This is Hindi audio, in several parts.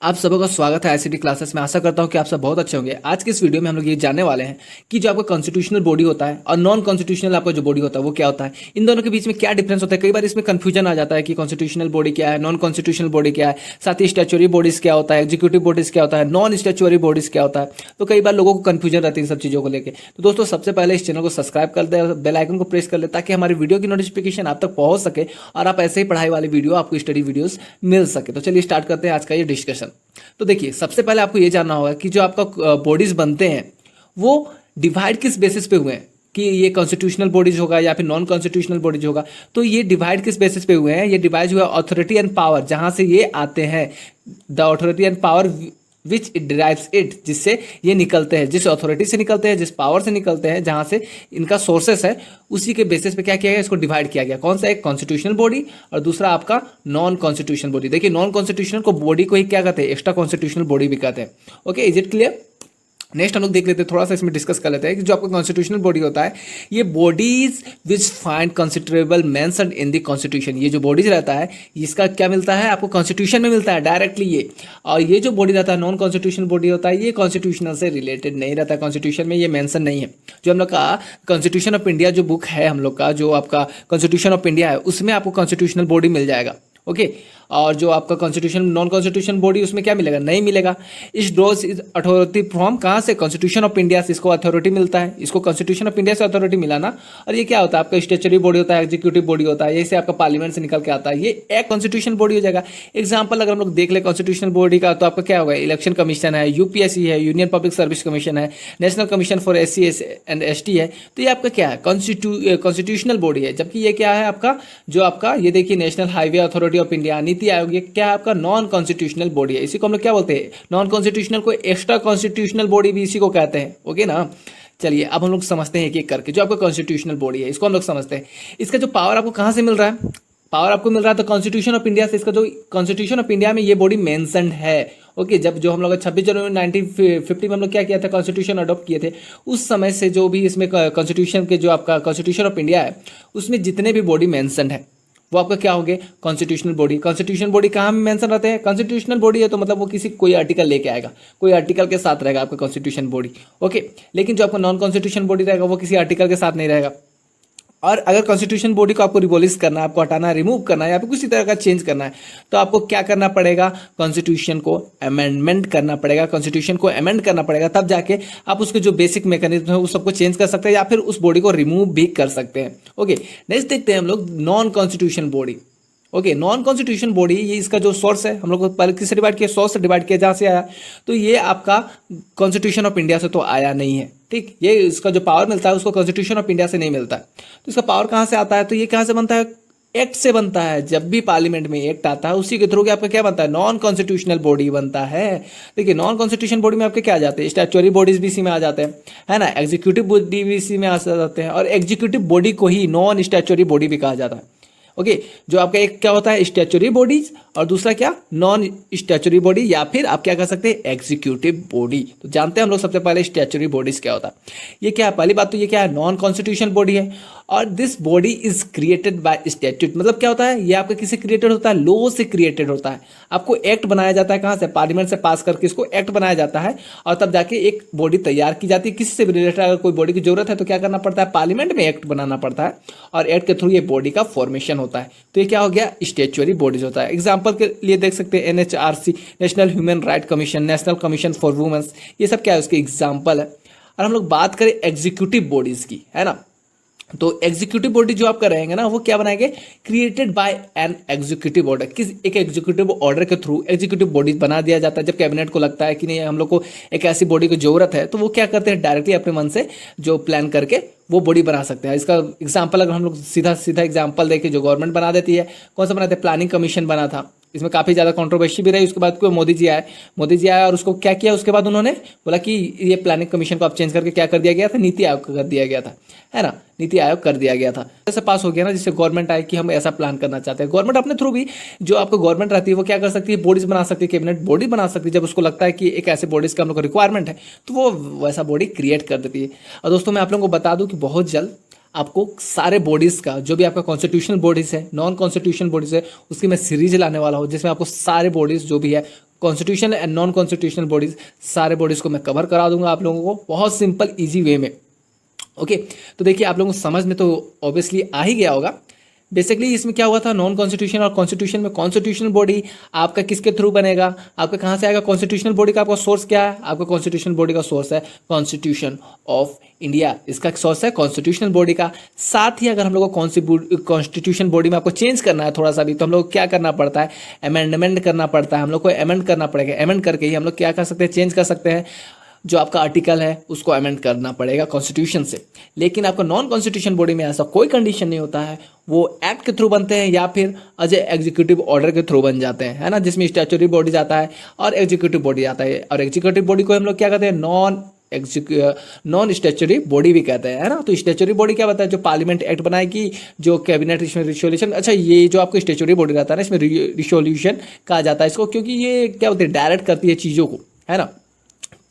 आप सबों का स्वागत है आईसीटी क्लासेस में। आशा करता हूं कि आप सब बहुत अच्छे होंगे। आज के इस वीडियो में हम लोग ये जानने वाले हैं कि जो आपका कॉन्स्टिट्यूशनल बॉडी होता है और नॉन कॉन्स्टिट्यूशनल आपका जो बॉडी होता है वो क्या होता है, इन दोनों के बीच में क्या डिफरेंस होता है। कई बार इसमें कंफ्यूजन आ जाता है कि कॉन्स्टिट्यूशनल बॉडी क्या है, नॉन कॉन्स्टिट्यूशनल बॉडी क्या है, साथ ही स्टैच्यूरी बॉडीज क्या होता है, एग्जीक्यूटिव बॉडीज क्या होता है, नॉन स्टैच्यूरी बॉडीज क्या होता है। तो कई बार लोगों को कंफ्यूजन रहती है इन सब चीज़ों को लेकर। तो दोस्तों सबसे पहले इस चैनल को सब्सक्राइब कर दे, बेल आइकन को प्रेस कर ले ताकि हमारी वीडियो की नोटिफिकेशन आप तक पहुंच सके और आप ऐसे ही पढ़ाई वाली वीडियो, आपको स्टडी वीडियोस मिल सके। तो चलिए स्टार्ट करते हैं आज का ये डिस्कशन। तो देखिए सबसे पहले आपको ये जानना होगा कि जो आपका बॉडीज बनते हैं वो डिवाइड किस बेसिस पे हुए हैं, कि ये कॉन्स्टिट्यूशनल बॉडीज होगा या फिर नॉन कॉन्स्टिट्यूशनल बॉडीज होगा। तो ये डिवाइड किस बेसिस पे हुए हैं, ये डिवाइड हुआ अथॉरिटी एंड पावर, जहां से ये आते हैं, the authority and power which it derives it, जिससे ये निकलते हैं, जिस अथॉरिटी से निकलते हैं, जिस पावर से निकलते हैं, जहां से इनका सोर्सेस है, उसी के बेसिस पे क्या किया गया, इसको डिवाइड किया गया। कौन सा, एक कॉन्स्टिट्यूशनल बॉडी और दूसरा आपका नॉन कॉन्स्टिट्यूशनल बॉडी। देखिए नॉन कॉन्स्टिट्यूशनल को बॉडी को ही क्या कहते हैं, एक्स्ट्रा कॉन्स्टिट्यूशनल बॉडी भी कहते हैं। Okay, is it clear. Next हम लोग देख लेते हैं, थोड़ा सा इसमें डिस्कस कर लेते हैं कि जो आपका कॉन्स्टिट्यूशनल बॉडी होता है, ये bodies which find considerable mentioned in the constitution. ये जो बॉडीज रहता है इसका क्या मिलता है, आपको कॉन्स्टिट्यूशन में मिलता है डायरेक्टली ये। और ये जो बॉडी रहता है नॉन कॉन्स्टिट्यूशनल बॉडी होता है, ये कॉन्स्टिट्यूशनल से रिलेटेड नहीं रहता है, कॉन्स्टिट्यूशन में ये मेंशन नहीं है। जो हम लोग का कॉन्स्टिट्यूशन ऑफ इंडिया जो बुक है हम लोग का, जो आपका कॉन्स्टिट्यूशन ऑफ इंडिया है, उसमें आपको कॉन्स्टिट्यूशनल बॉडी मिल जाएगा। ओके, और जो आपका कॉन्स्टिट्यूशन नॉन कॉन्स्टिट्यूशन बॉडी उसमें क्या मिलेगा, नहीं मिलेगा। इस ड्रॉज इज अथॉरिटी फ्रॉम, कहाँ से, कॉन्स्टिट्यूशन ऑफ इंडिया से इसको अथॉरिटी मिलता है। इसको कॉन्स्टिट्यूशन ऑफ इंडिया से अथॉरिटी मिला ना। और ये क्या होता है, आपका स्टेचुरी बॉडी होता है, एग्जीक्यूटिव बॉडी होता है, जैसे आपका पार्लियामेंट से निकल के आता है, ये एक कॉन्स्टिट्यूशन बॉडी हो जाएगा। एग्जाम्पल अगर हम लोग देख ले कॉन्स्टिट्यूशन बॉडी का, तो आपका क्या होगा, इलेक्शन कमीशन है, यूपीएससी है, यूनियन पब्लिक सर्विस कमीशन है, national commission for SC and ST है। तो ये आपका क्या है, कॉन्स्टिट्यूशनल बॉडी है। जबकि ये क्या है आपका, जो आपका ये देखिए national highway authority of India, NITI Aayog, ये क्या है आपका नॉन कॉन्स्टिट्यूशनल बॉडी है। इसी को हम लोग क्या बोलते हैं, नॉन कॉन्स्टिट्यूशनल को एक्स्ट्रा कॉन्स्टिट्यूशनल बॉडी भी इसी को कहते हैं। ओके ना। चलिए अब हम लोग समझते हैं एक एक करके। जो आपका कॉन्स्टिट्यूशनल बॉडी है इसको हम लोग समझते हैं। इसका जो पावर आपको कहां से मिल रहा है, पावर आपको मिल रहा है तो कॉन्स्टिट्यूशन ऑफ इंडिया से। इसका जो कॉन्स्टिट्यूशन ऑफ इंडिया में ये बॉडी मेंशन्ड है। ओके, जब जो हम लोग 26 जनवरी 1950 में हम लोग क्या किया था, कॉन्स्टिट्यूशन अडॉप्ट किए थे, उस समय से जो भी इसमें कॉन्स्टिट्यूशन के जो आपका कॉन्स्टिट्यूशन ऑफ इंडिया है उसमें जितने भी बॉडी मेंशन्ड है वो आपका क्या होंगे, कॉन्स्टिट्यूशनल बॉडी। कॉन्स्टिट्यूशनल बॉडी कहाँ में मेंशन रहते हैं, कॉन्स्टिट्यूशनल बॉडी है तो मतलब वो किसी कोई आर्टिकल लेके आएगा, कोई आर्टिकल के साथ रहेगा आपका कॉन्स्टिट्यूशन बॉडी। ओके, लेकिन जो आपका नॉन कॉन्स्टिट्यूशन बॉडी रहेगा वो किसी आर्टिकल के साथ नहीं रहेगा। और अगर कॉन्स्टिट्यूशन बॉडी को आपको रिबॉलिश करना है, आपको हटाना है, रिमूव करना है या फिर किसी तरह का चेंज करना है, तो आपको क्या करना पड़ेगा, कॉन्स्टिट्यूशन को अमेंडमेंट करना पड़ेगा। कॉन्स्टिट्यूशन को अमेंड करना पड़ेगा, तब जाके आप उसके जो बेसिक मैकेनिज्म है उस सबको चेंज कर सकते हैं या फिर उस बॉडी को रिमूव भी कर सकते हैं। ओके, नेक्स्ट देखते हैं हम लोग non constitution body. Okay, non constitution body, ये इसका जो सोर्स है हम लोग को पहले किससे डिवाइड किया, सोर्स से डिवाइड किया, जहाँ से आया। तो ये आपका कॉन्स्टिट्यूशन ऑफ इंडिया से तो आया नहीं है। ठीक, ये इसका जो पावर मिलता है उसको कॉन्स्टिट्यूशन ऑफ इंडिया से नहीं मिलता है। तो इसका पावर कहाँ से आता है, तो ये कहाँ से बनता है, एक्ट से बनता है। जब भी पार्लियामेंट में एक्ट आता है उसी के थ्रू आपका क्या बनता है, नॉन कॉन्स्टिट्यूशनल बॉडी बनता है। देखिए नॉन कॉन्स्टिट्यूशन बॉडी में आपके क्या आ जाते हैं, स्टैच्यूटरी बॉडीज भी इसी में आ जाते हैं, है ना, एग्जीक्यूटिव बॉडी भी इसी में आ जाते हैं। और एग्जीक्यूटिव बॉडी को ही नॉन स्टैच्यूटरी बॉडी भी कहा जाता है। ओके, जो आपका एक क्या होता है, स्टैच्यूटरी बॉडीज, और दूसरा क्या, नॉन स्टैच्यूटरी बॉडी, या फिर आप क्या कर सकते हैं, एग्जीक्यूटिव बॉडी। तो जानते हैं हम लोग सबसे पहले स्टैच्यूटरी बॉडीज क्या होता है। ये क्या है, पहली बात तो ये क्या है, नॉन कॉन्स्टिट्यूशन बॉडी है और this body is created by statute. मतलब क्या होता है, ये आपका किससे क्रिएटेड होता है, लॉ से क्रिएटेड होता है। आपको एक्ट बनाया जाता है, कहाँ से, पार्लियामेंट से पास करके इसको एक्ट बनाया जाता है और तब जाके एक बॉडी तैयार की जाती है। किससे रिलेटेड, अगर कोई बॉडी की जरूरत है तो क्या करना पड़ता है, पार्लियामेंट में एक्ट बनाना पड़ता है और एक्ट के थ्रू ये बॉडी का फॉर्मेशन होता है। तो ये क्या हो गया, स्टैच्यूटरी बॉडीज होता है। एग्जाम्पल के लिए देख सकते हैं NHRC, national human right commission, national commission for women's, ये सब क्या है, उसके एग्जाम्पल है। और हम लोग बात करें एग्जीक्यूटिव बॉडीज की, है ना, तो एग्जीक्यूटिव बॉडी जो आपका रहेंगे ना वो क्या बनाएंगे, created by an executive order. किस एक एग्जीक्यूटिव ऑर्डर के थ्रू एग्जीक्यूटिव बॉडी बना दिया जाता है। जब कैबिनेट को लगता है कि नहीं हम लोग को एक ऐसी बॉडी की जरूरत है तो वो क्या करते हैं, डायरेक्टली अपने मन से जो प्लान करके वो बॉडी बना सकते हैं। इसका एग्जाम्पल अगर हम लोग सीधा सीधा एग्जाम्पल देखें, जो गवर्नमेंट बना देती है, कौन सा बनाते हैं, प्लानिंग कमीशन बना था। इसमें काफ़ी ज़्यादा कंट्रोवर्सी भी रही। उसके बाद कोई मोदी जी आए और उसको क्या किया, उसके बाद उन्होंने बोला कि ये प्लानिंग कमीशन को अब चेंज करके क्या कर दिया गया था, नीति आयोग कर दिया गया था, है ना, नीति आयोग कर दिया गया था। ऐसा पास हो गया ना, जिससे गवर्नमेंट आए कि हम ऐसा प्लान करना चाहते हैं। गवर्नमेंट अपने थ्रू भी, जो आपको गवर्नमेंट रहती है वो क्या कर सकती है, बॉडीज बना सकती है, कैबिनेट बॉडी बना सकती है। जब उसको लगता है कि एक ऐसे बॉडीज का हम लोग को रिक्वायरमेंट है तो वो वैसा बॉडी क्रिएट कर देती है। और दोस्तों मैं आप लोगों को बता दूं कि बहुत जल्द आपको सारे बॉडीज़ का, जो भी आपका कॉन्स्टिट्यूशनल बॉडीज़ है, नॉन कॉन्स्टिट्यूशनल बॉडीज़ है, उसकी मैं सीरीज लाने वाला हूँ जिसमें आपको सारे बॉडीज़ जो भी है constitution and non constitutional bodies, सारे बॉडीज़ को मैं कवर करा दूंगा आप लोगों को बहुत सिंपल ईजी वे में। ओके, तो देखिए आप लोगों को समझ में तो ऑब्वियसली आ ही गया होगा। बेसिकली इसमें क्या हुआ था, नॉन कॉन्स्टिट्यूशन और कॉन्स्टिट्यूशन में कॉन्स्टिट्यूशनल बॉडी आपका किसके थ्रू बनेगा, आपका कहाँ से आएगा, कॉन्स्टिट्यूशनल बॉडी का आपका सोर्स क्या है, आपका कॉन्स्टिट्यूशनल बॉडी का सोर्स है कॉन्स्टिट्यूशन ऑफ इंडिया, इसका सोर्स है कॉन्स्टिट्यूशनल बॉडी का। साथ ही अगर हम लोग को कॉन्स्टिट्यूशन बॉडी में आपको चेंज करना है थोड़ा सा भी, तो हम लोग क्या करना पड़ता है, अमेंडमेंट करना पड़ता है, हम लोग को अमेंड करना पड़ेगा। अमेंड करके ही हम लोग क्या कर सकते हैं, चेंज कर सकते हैं, जो आपका आर्टिकल है उसको अमेंड करना पड़ेगा कॉन्स्टिट्यूशन से। लेकिन आपका नॉन कॉन्स्टिट्यूशन बॉडी में ऐसा कोई कंडीशन नहीं होता है, वो एक्ट के थ्रू बनते हैं या फिर एज एग्जीक्यूटिव ऑर्डर के थ्रू बन जाते हैं, है ना, जिसमें स्टैट्यूटरी बॉडी जाता है और एग्जीक्यूटिव बॉडी आता है। और एग्जीक्यूटिव बॉडी को हम लोग क्या कहते हैं, नॉन स्टैट्यूटरी बॉडी भी कहते हैं, है ना। तो स्टैट्यूटरी बॉडी क्या बताया, जो पार्लियामेंट एक्ट बनाएगी, जो कैबिनेट इसमें रिसोल्यूशन, अच्छा ये जो आपको स्टैट्यूटरी बॉडी रहता है ना, इसमें रिसोल्यूशन कहा जाता है इसको, क्योंकि ये क्या होती है, डायरेक्ट करती है चीज़ों को, है ना,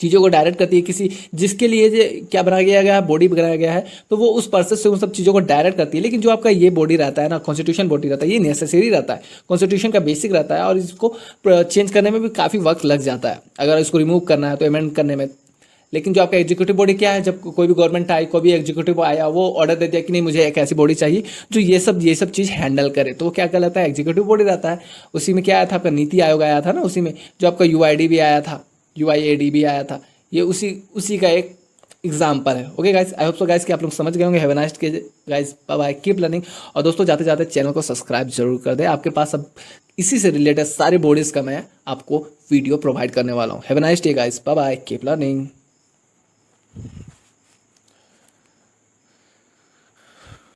चीज़ों को डायरेक्ट करती है। किसी जिसके लिए जो क्या बनाया गया है, बॉडी बनाया गया है, तो वो उस पर्पस से उन सब चीज़ों को डायरेक्ट करती है। लेकिन जो आपका ये बॉडी रहता है ना, कॉन्स्टिट्यूशन बॉडी रहता है, ये नेसेसरी रहता है, कॉन्स्टिट्यूशन का बेसिक रहता है, और इसको चेंज करने में भी काफ़ी वक्त लग जाता है अगर इसको रिमूव करना है तो, अमेंड करने में। लेकिन जो आपका एग्जीक्यूटिव बॉडी क्या है, जब कोई भी गवर्नमेंट आई, कोई भी एग्जीक्यूटिव आया, वो ऑर्डर दे दिया कि नहीं मुझे एक ऐसी बॉडी चाहिए जो ये सब चीज़ हैंडल करे, तो वो क्या कहलाता है, एग्जीक्यूटिव बॉडी रहता है। उसी में क्या आया था, आपका नीति आयोग आया था ना, उसी में जो आपका UID भी आया था, UIAD भी आया था, ये उसी का एक एग्जाम्पल है। Okay guys, I hope so guys कि आप लोग समझ गए होंगे। Have a nice day guys, bye bye, keep learning. और दोस्तों जाते जाते चैनल को सब्सक्राइब जरूर कर दें, आपके पास अब इसी से रिलेटेड सारे बॉडीज़ का मैं आपको वीडियो प्रोवाइड करने वाला हूँ। Have a nice day guys, bye bye, keep learning.